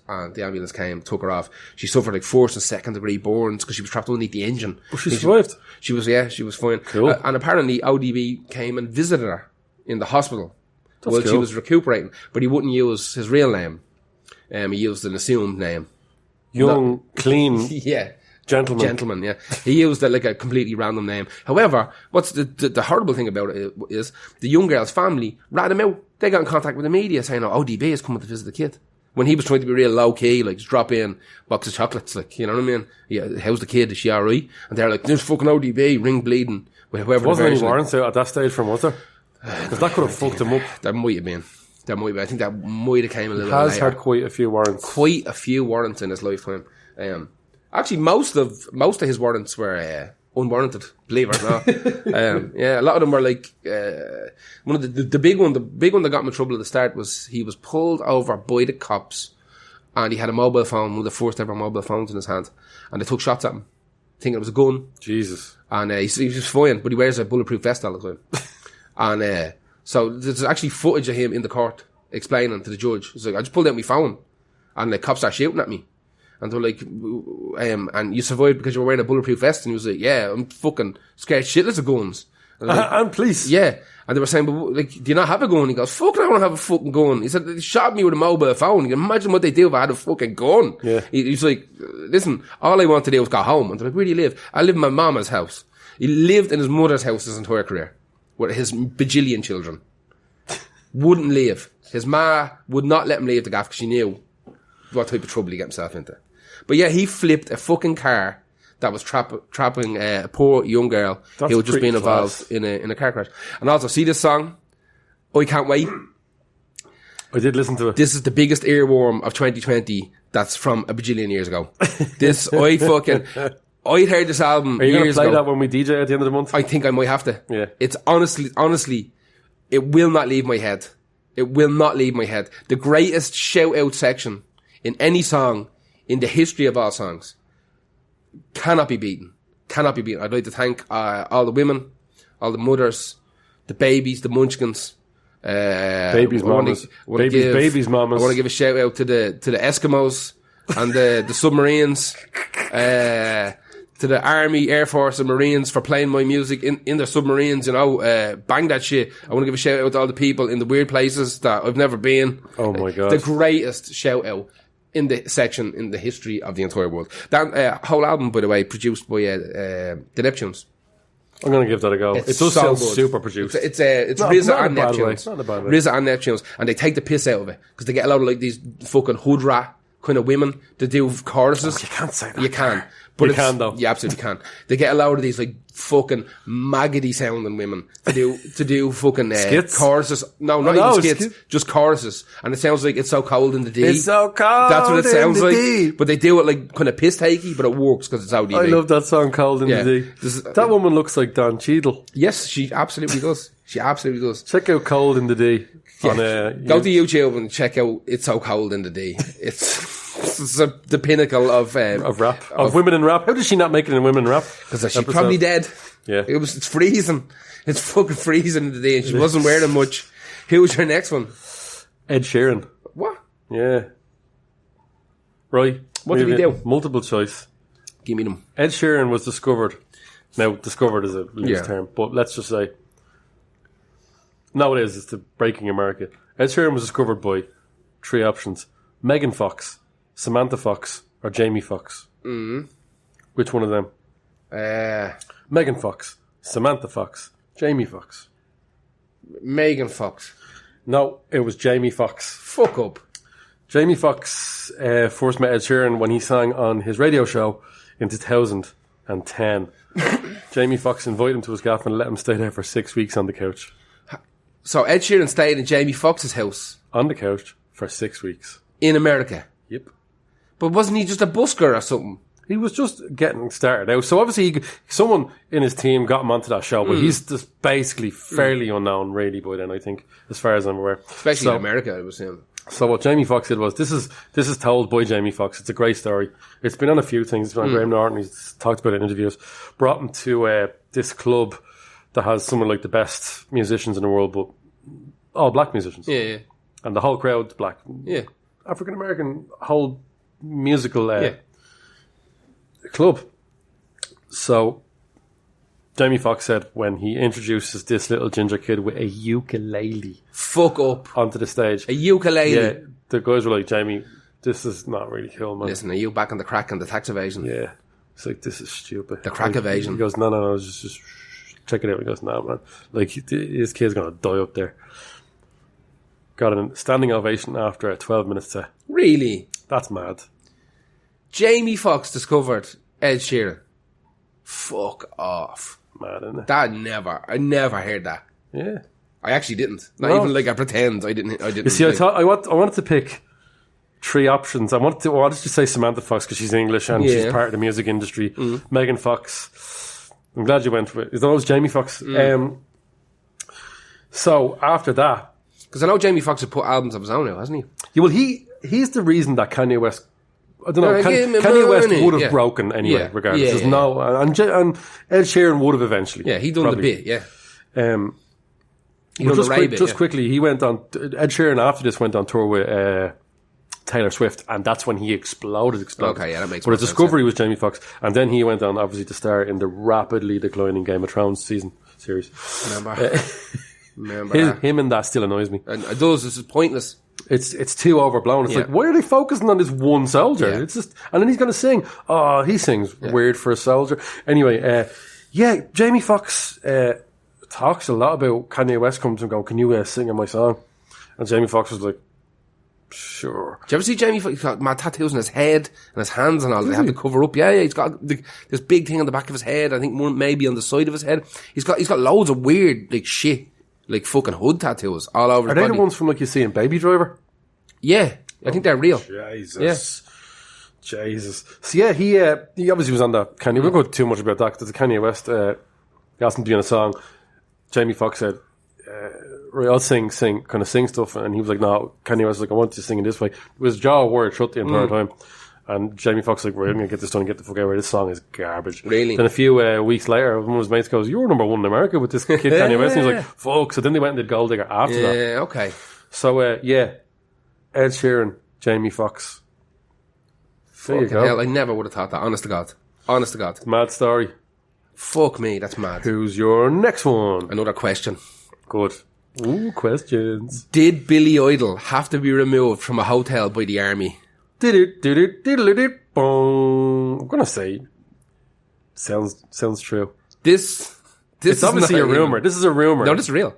and the ambulance came, took her off. She suffered like first and second degree burns because she was trapped underneath the engine. But she survived. She was fine. Cool. And apparently ODB came and visited her in the hospital while cool. she was recuperating, but he wouldn't use his real name. He used an assumed name. Young, clean Yeah. gentleman. Yeah. He used like a completely random name. However, what's the horrible thing about it is the young girl's family rat him out. They got in contact with the media saying, "Oh, ODB is coming to visit the kid." When he was trying to be real low key, like just drop in box of chocolates, like, you know what I mean? Yeah, how's the kid? Is she alright? And they're like, "There's fucking ODB, ring bleeding." With whoever. Wasn't any warrants out at that stage from was there? Because that could have fucked him up. There might have been. I think that might have came a little. He has later. had quite a few warrants. Quite a few warrants in his lifetime. Actually, most of his warrants were unwarranted. Believe it or not. Yeah, a lot of them were like one of the big one. The big one that got him in trouble at the start was he was pulled over by the cops, and he had a mobile phone, one of the first ever mobile phones in his hand, and they took shots at him, thinking it was a gun. Jesus. And he was fine, but he wears a bulletproof vest all the time. And so there's actually footage of him in the court explaining to the judge. He's like, "I just pulled out my phone, and the cops are shooting at me." And they're like, "And you survived because you were wearing a bulletproof vest?" And he was like, "Yeah, I'm fucking scared shitless of guns." And police. Yeah. And they were saying, "But like, do you not have a gun?" He goes, "Fuck, I don't have a fucking gun." He said, "They shot me with a mobile phone." You can imagine what they do if I had a fucking gun. Yeah. He's like, "Listen, all I want to do is go home." And they're like, "Where do you live?" "I live in my mama's house." He lived in his mother's house his entire career with his bajillion children. Wouldn't leave. His ma would not let him leave the gaff because she knew what type of trouble he get himself into. But yeah, he flipped a fucking car that was trapping a poor young girl who had just been involved in a car crash. And also, see this song? I Can't Wait. I did listen to it. This is the biggest earworm of 2020 that's from a bajillion years ago. I'd heard this album years ago. Are you going to play that when we DJ at the end of the month? I think I might have to. Yeah. It's honestly, it will not leave my head. It will not leave my head. The greatest shout-out section in any song in the history of all songs cannot be beaten. Cannot be beaten. I'd like to thank all the women, all the mothers, the babies, the munchkins. Babies, mamas. Babies, mamas. I want to give a shout out to the Eskimos and the submarines, to the Army, Air Force and Marines for playing my music in their submarines, you know, bang that shit. I want to give a shout out to all the people in the weird places that I've never been. Oh my God. The greatest shout out in the section in the history of the entire world. That whole album, by the way, produced by the Neptunes. I'm going to give that a go. It does sound super produced. It's RZA and Neptunes. Not in a bad way. RZA and Neptunes. And they take the piss out of it. Because they get a lot of like these fucking hood rat kind of women to do choruses. Oh, you can't say that. You can. But you can though. You absolutely can. They get a lot of these like fucking maggoty sounding women to do fucking skits? choruses. No, not even skits. Just choruses. And it sounds like It's So Cold in the D. It's so cold. That's what it sounds like. D. But they do it like kind of piss takey, but it works because it's ODB. I love that song, Cold in the D. That woman looks like Don Cheadle. Yes, she absolutely does. She absolutely does. Check out Cold in the D. Yeah. Go to YouTube and check out It's So Cold in the D. It's the pinnacle of rap. Of women in rap. How does she not make it in women in rap? Because she's probably dead. Yeah. It's freezing. It's fucking freezing in the day and she wasn't wearing much. Who was your next one? Ed Sheeran. What? Yeah. Right. What did he do? Multiple choice. Give me them. Ed Sheeran was discovered. Now, discovered is a loose term, but let's just say. No, it is. It's the breaking America. Ed Sheeran was discovered by 3 options. Megan Fox, Samantha Fox, or Jamie Foxx. Mm-hmm. Which one of them? Megan Fox, Samantha Fox, Jamie Foxx. Megan Fox. No, it was Jamie Foxx. Fuck up. Jamie Foxx first met Ed Sheeran when he sang on his radio show in 2010. Jamie Foxx invited him to his gaff and let him stay there for 6 weeks on the couch. So Ed Sheeran stayed in Jamie Foxx's house? On the couch for 6 weeks. In America? Yep. But wasn't he just a busker or something? He was just getting started out. So obviously someone in his team got him onto that show, but he's just basically fairly unknown really by then, I think, as far as I'm aware. Especially in America, I was saying. So what Jamie Foxx did was, this is told by Jamie Foxx. It's a great story. It's been on a few things. It's been on Graham Norton. He's talked about it in interviews. Brought him to this club that has some of like the best musicians in the world, but all black musicians. Yeah. And the whole crowd's black. Yeah. African American whole musical club. So Jamie Foxx said when he introduces this little ginger kid with a ukulele Fuck up. onto the stage, A ukulele. yeah, the guys were like, Jamie, this is not really cool, man. Listen, are you back on the crack and the tax evasion? Yeah. It's like, this is stupid. The crack evasion. He goes, no, just check it out. He goes, no, man. Like, this kid's going to die up there. Got a standing ovation after a 12-minute set. Really? That's mad. Jamie Foxx discovered Ed Sheeran. Fuck off. Mad, isn't it? I never heard that. Yeah. I actually didn't. Not No. even like I pretend I didn't. You see, I wanted to pick 3 options. I wanted to say Samantha Fox because she's English and she's part of the music industry. Megan Fox. I'm glad you went with it. It's always Jamie Foxx. So after that, because I know Jamie Foxx has put albums of his own out, hasn't he? yeah, well, he's the reason that Kanye West. I don't know. Give me Kanye West money. would have Yeah. broken anyway, Yeah. regardless. Yeah, There's yeah. no, and Ed Sheeran would have eventually. Yeah, he done probably. the bit. Yeah, But done just the Ray bit, yeah. quickly, he went on. Ed Sheeran after this went on tour with Taylor Swift, and that's when he exploded. Okay, yeah, that makes But more his sense, discovery was Jamie Foxx, and then he went on obviously to star in the rapidly declining Game of Thrones series. Remember that. Him and that still annoys me. And it does. This is pointless. It's too overblown. It's Yeah. like, why are they focusing on this one soldier? Yeah. It's just, and then he's going to sing. Oh, he sings weird for a soldier. Anyway, Jamie Foxx talks a lot about Kanye West comes and go, can you sing in my song? And Jamie Foxx was like, sure. Do you ever see Jamie Foxx? He's got mad tattoos on his head and his hands and all. They have to cover up. Yeah, he's got this big thing on the back of his head. I think one maybe on the side of his head. He's got loads of weird like shit, like fucking hood tattoos all over. Are his they body. the ones from like you see in Baby Driver? Yeah, I think they're real. Jesus. So yeah, he obviously was on that Kanye. We won't go too much about that because the Kanye West he asked him to be on a song. Jamie Foxx said, right, I'll sing stuff, and he was like, no, Kanye West was like, I want you to sing in this way. It was jaw word shut the entire time. And Jamie Foxx was like, right, I'm going to get this done and get the fuck out of here. This song is garbage. Really? Then a few weeks later, one of his mates goes, you were number 1 in America with this kid Kanye West. And he was like, fuck. So then they went and did Gold Digger after that. Yeah, okay. So, Ed Sheeran, Jamie Foxx. There you Fucking go. hell, I never would have thought that. Honest to God. Mad story. Fuck me, that's mad. Who's your next one? Another question. Good. Ooh, questions. Did Billy Idol have to be removed from a hotel by the army? Boom. I'm gonna say sounds true. This It's is obviously a not rumor. even- This is a rumor. No, this is real.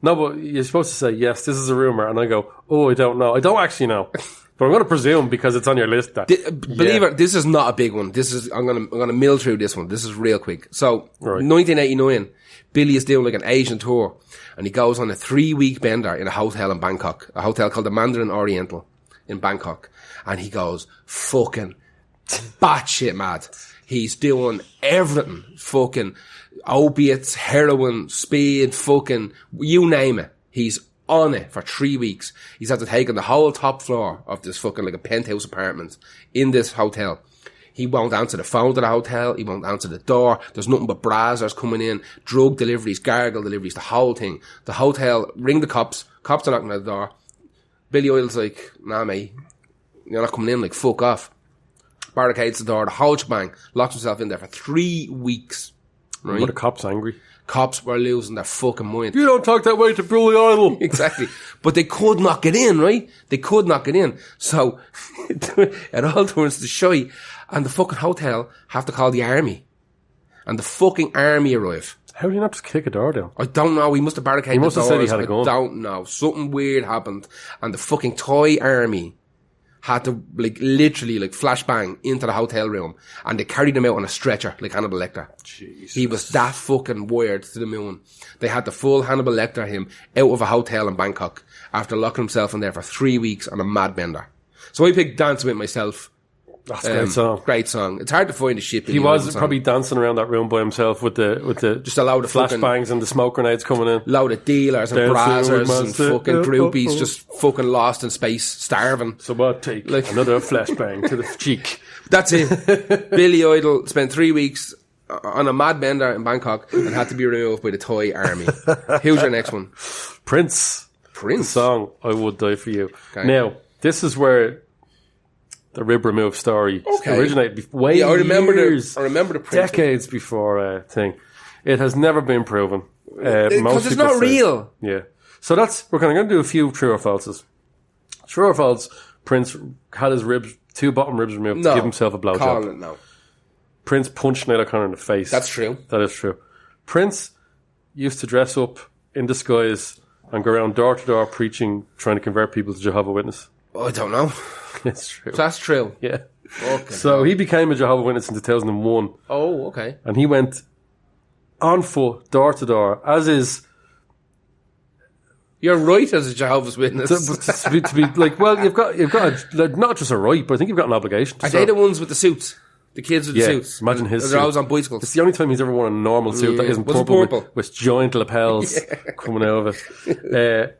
No, but you're supposed to say yes. This is a rumor, and I go, oh, I don't know. I don't actually know, but I'm going to presume because it's on your list. That Believe it, this is not a big one. I'm gonna mill through this one. This is real quick. So, Right. 1989, Billy is doing like an Asian tour, and he goes on a 3-week bender in a hotel in Bangkok, a hotel called the Mandarin Oriental in Bangkok, and he goes fucking batshit mad. He's doing everything, fucking opiates, heroin, speed, fucking you name it. He's on it for 3 weeks. He's had to take on the whole top floor of this fucking like a penthouse apartment in this hotel. He won't answer the phone to the hotel. He won't answer the door. There's nothing but brazzers coming in, drug deliveries, gargle deliveries, the whole thing. The hotel, ring the cops. Cops are knocking at the door. Billy Idol's like, nah mate, you're not coming in, like fuck off. Barricades the door, the whole shebang, locks himself in there for 3 weeks. Right? Were the cops angry? Cops were losing their fucking mind. You don't talk that way to Billy Idol. Exactly. But they could not get in, right? They could not get in. So, it all turns to shy. And the fucking hotel have to call the army. And the fucking army arrive. How do you not just kick a door down? I don't know. He must have barricaded He must the have doors. said he had a gun. I don't know. Something weird happened. And the fucking toy army had to, like, literally, like, flashbang into the hotel room. And they carried him out on a stretcher, like Hannibal Lecter. Jesus. He was that fucking wired to the moon. They had to full Hannibal Lecter him out of a hotel in Bangkok after locking himself in there for 3 weeks on a mad bender. So I picked Dancing With Myself. That's a great song. Great song. It's hard to find a shit. He was probably dancing around that room by himself with the just a load of fucking flashbangs and the smoke grenades coming in. load of dealers and Dancing with brazzers and myself. fucking groupies just fucking lost in space, starving. So I'll take Like- another flashbang to the cheek. That's it. Billy Idol spent 3 weeks on a mad bender in Bangkok and had to be removed by the Thai army. Who's your next one? Prince. The Prince. song I Would Die For You. Okay. Now, This is where the rib remove story originated. I remember the Prince decades before thing. It has never been proven. Because it's not real. Yeah. So we're kind of going to do a few true or falses. True or false, Prince had his two bottom ribs removed to give himself a blowjob. No. Prince punched Niall O'Connor in the face. That's true. That is true. Prince used to dress up in disguise and go around door to door preaching, trying to convert people to Jehovah's Witness. Oh, I don't know. It's true. That's true. Yeah. Okay. So he became a Jehovah's Witness in 2001. Oh, okay. And he went on foot, door to door, as is... You're right as a Jehovah's Witness. to be like, well, you've got not just a right, but I think you've got an obligation. Are they the ones with the suits? The kids with the suits? Imagine his suit. They're always on bicycles. It's the only time he's ever worn a normal suit that isn't purple. With giant lapels coming out of it.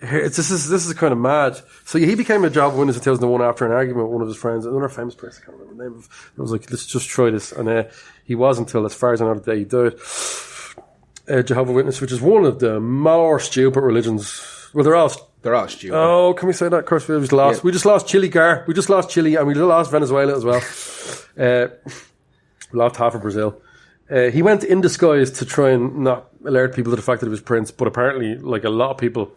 This is kind of mad. So he became a Jehovah's Witness in 2001 after an argument with one of his friends, another famous person, I can't remember the name of. It was like, let's just try this. And he was until, as far as I know, the day he died. Jehovah's Witness, which is one of the more stupid religions. Well, they're all stupid. Oh, can we say that? Of course, we just lost. Yeah. We just lost Chile, Gar. We just lost Chile, and we lost Venezuela as well. We lost half of Brazil. He went in disguise to try and not alert people to the fact that he was Prince, but apparently, like, a lot of people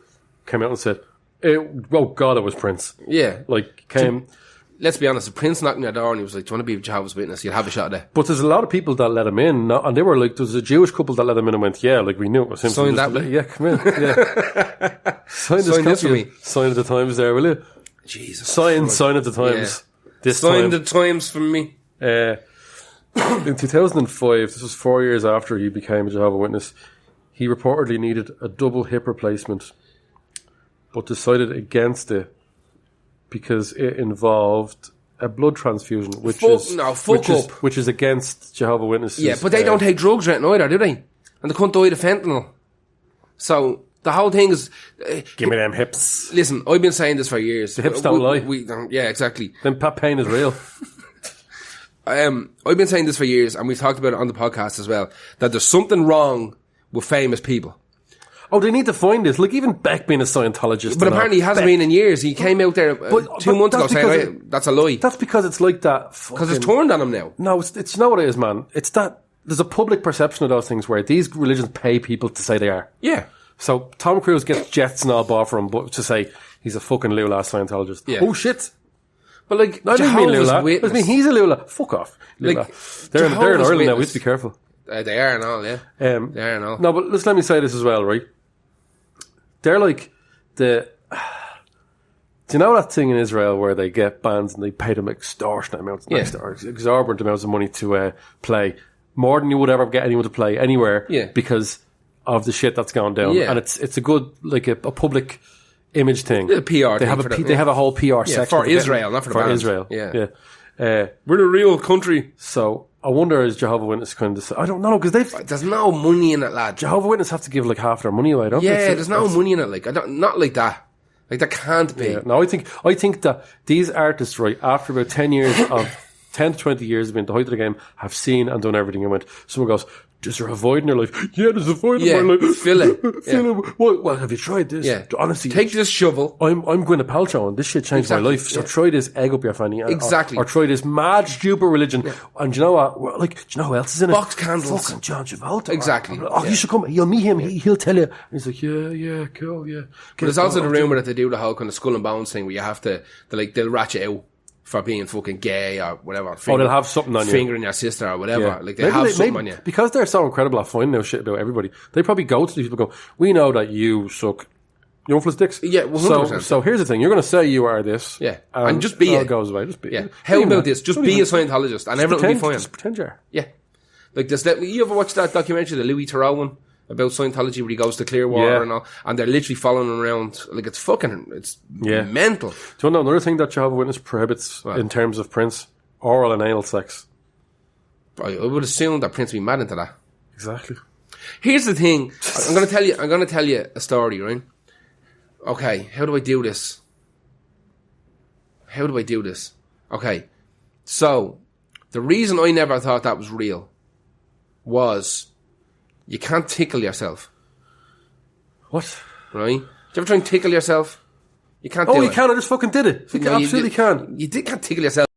came out and said, "Oh God, it was Prince." Yeah, came. Let's be honest, if Prince knocked on your door and he was like, "Do you want to be a Jehovah's Witness?" You'd have a shot at it. But there's a lot of people that let him in, and they were like, there was a Jewish couple that let him in and went, "Yeah, like we knew it was him." Sign that, yeah, come in, yeah. Sign this for me. Sign of the Times, there, will you? Jesus. Sign of the Times. Yeah. Sign the Times for me. In 2005, this was 4 years after he became a Jehovah's Witness, he reportedly needed a double hip replacement, but decided against it because it involved a blood transfusion, which is against Jehovah's Witnesses. Yeah, but they don't take drugs right now either, do they? And they couldn't die of fentanyl. So the whole thing is... give me them hips. Listen, I've been saying this for years. The hips don't lie. Yeah, exactly. Then Pat Payne is real. I've been saying this for years, and we've talked about it on the podcast as well, that there's something wrong with famous people. Oh, they need to find this. Like, even Beck being a Scientologist. But apparently he hasn't been in years. He came out there 2 months ago saying, that's a lie. That's because it's like that. Because it's turned on him now. No, it's not what it is, man. It's that there's a public perception of those things where these religions pay people to say they are. Yeah. So Tom Cruise gets jets and all bought for him, but to say he's a fucking lula Scientologist. Yeah. Oh, shit. But like, I didn't mean lula. I mean, he's a lula. Fuck off. Lula. Like, they're in Ireland now. We have to be careful. They are and all, yeah. They are and all. No, but let me say this as well, right? They're like do you know that thing in Israel where they get bands and they pay them extortionate amounts, exorbitant amounts of money to play, more than you would ever get anyone to play anywhere, because of the shit that's gone down, and it's a good, like, a public image thing. A PR. They have a whole PR section for Israel, not for the bands. Israel. Yeah. We're the real country. So I wonder, is Jehovah's Witness kind of... I don't know, because there's no money in it, lad. Jehovah's Witness have to give, like, half their money away, don't they? Yeah, there's no money in it, like, not like that. Like, that can't be. Yeah. No, I think that these artists, right, after about 10 to 20 years of being at the height of the game, have seen and done everything, and went, someone goes, is there a void in your life? Yeah, there's a void in my life. Fill it. Well, have you tried this? Yeah. Honestly, take this shovel. I'm Gwyneth Paltrow, and this shit changed my life. So try this egg up your fanny. Exactly. Or try this mad, stupid religion. Yeah. And do you know what? Well, like, do you know who else is in it? Box candles. Fucking John Travolta. Exactly. You should come. You'll meet him. He'll tell you. And he's like, yeah, cool, yeah. But there's also the rumour that they do the whole kind of skull and bones thing where you have to, they'll ratchet out for being fucking gay or whatever. They'll have something on you. Fingering your sister or whatever. Yeah. Like, they have something on you. Because they're so incredible at finding out shit about everybody, they probably go to these people and go, we know that you suck. You want fliss dicks? Yeah, 100%. So here's the thing. You're going to say you are this. Yeah. And just be it. Goes away. Just be it. How about this? Just be a Scientologist and everything will be fine. Just pretend you are. Yeah. Like this, you ever watch that documentary, the Louis Theroux one? About Scientology where he goes to Clearwater and all, and they're literally following him around. Like, it's mental. Do you know another thing that Jehovah's Witness prohibits in terms of Prince? Oral and anal sex. I would assume that Prince would be mad into that. Exactly. Here's the thing. I'm going to tell you a story, right? Okay, how do I do this? Okay, so the reason I never thought that was real was you can't tickle yourself. What? Right? Do you ever try and tickle yourself? You can't Oh, do you it. can. I just fucking did it. You No, absolutely can. You can't tickle yourself